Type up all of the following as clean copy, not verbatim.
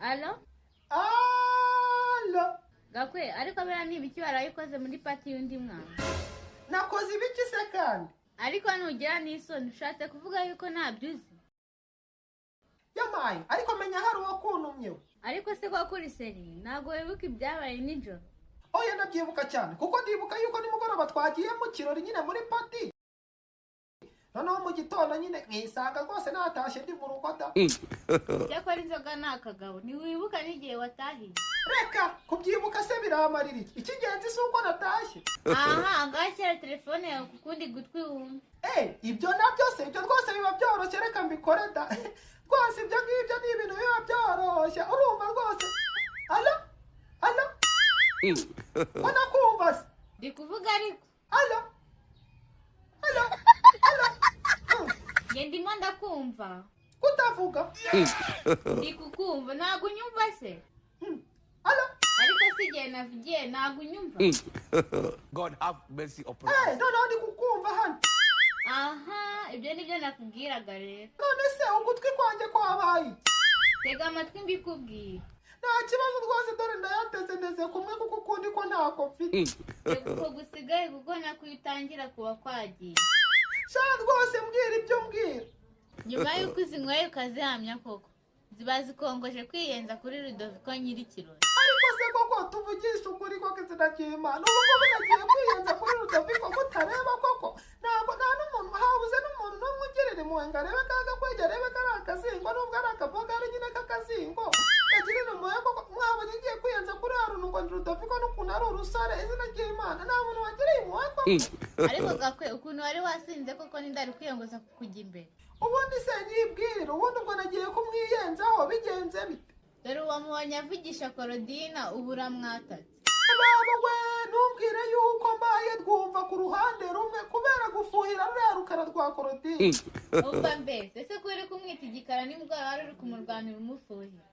Alo? Alo? Gakwe, ariko abera n'ibiki warayikoze muri pati y'undi mwana? Nakoze ibiki se kandi? Ariko nugira n'isoni ushatse kuvuga yuko ntabyuzi? Yamaye, ariko menya hari uwakuntumyeho. Ariko se kwa kuri seri, ntago wibuka ibyabaye nijoro? Oya nabyibuka cyane, kuko ndibuka yuko nimugoroba twagiye mu kirori nyine muri pati. Noneho mu gitondo nyine nkisanga rwose natashye ndi mu rugo da. Cyakora inzoga ni akagabo, ntiwibuka n'igihe watahiye? Reka, kubyibuka se biramarira iki? Icy'ingenzi si uko natashye. Aha, ngashyira telefone yawe ku kundi gutwi wumve. Ibyo nabyo se, ibyo rwose biba byoroshye, reka mbikore da. Rwose ibyo ngibyo ni ibintu biba byoroshye, urumva rwose. Alo? Alo? Wana kumva se? Ndi kuvuga ariko. Alo? Alo? Alo? Nge ndimo ndakumva. Kutavuga? Ndi kukumva, ntago unyumva se? Alo? Ariko si igihe navugiye, ntago unyumva. God have mercy upon us. Noneho ndi kukumva hano. Aha, ibyo nibyo nakubwiraga rero. None se ugutwi kwanjye kwabaye? Tega amatwi mbikubwira. Nta kibazo rwose, dore ndayateze ndeze kumwe kuko ukundi ko ntako mfite. Uko gusigaye kuko nakwitangira kuba kwagiye. Sha rwose mbwira ibyo mbwira. Nyuma y'uko uzinyweye ukazihamya koko, ziba zikongoje kwiyenza kuri Rudoviko nyir'ikirori. Ariko se koko tuvugisha ukuri koko izina ry'Imana, ubu ngubu nagiye kwiyenza kuri Rudoviko mutareba koko. Ntabwo nta n'umuntu habuze n'umuntu n'umwe ugirira impuhwe ngo arebe kaga kwege, arebe ko ari akazingo, nubwo ari akaboga ari nyine k'akazingo. Yagirira impuhwe koko, mwabonye ngiye kwiyenza kuri Haruna ngo ndi Rudoviko n'ukuntu ari urusare, izina ry'Imana nta muntu wagiriye impuhwe koko. Ariko Gakwe, ukuntu wari wasinze koko n'indari kwiyongoza kukujya imbere. Ubundi se nyibwira, ubundi ubwo nagiye kumwiyenzaho bigenze bite? Dore uwamubonye avugisha Korodina ubu uramwatatse. Baba we, ntumbwire yuko mbaye twumva ku ruhande rumwe kubera gufuhira ruriya rukara rwa Korodina. Umva mbese, ese ko uri kumwita igikara nimugoroba wari uri kumurwanira umufuhira?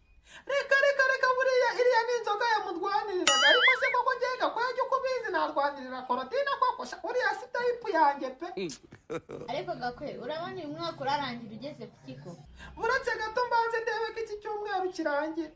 Reka buriya iriya ni inzoga yamurwaniriraga, ariko se koko njye Gakwaya uko ubizi narwanirira Korodina koko, uriya si tayipu yanjye pe. Ariko Gakwe, urabona uyu mwaka urarangira ugeze ku kigo? Muretse gato mbanze ndebe ko iki cyumweru kirangira.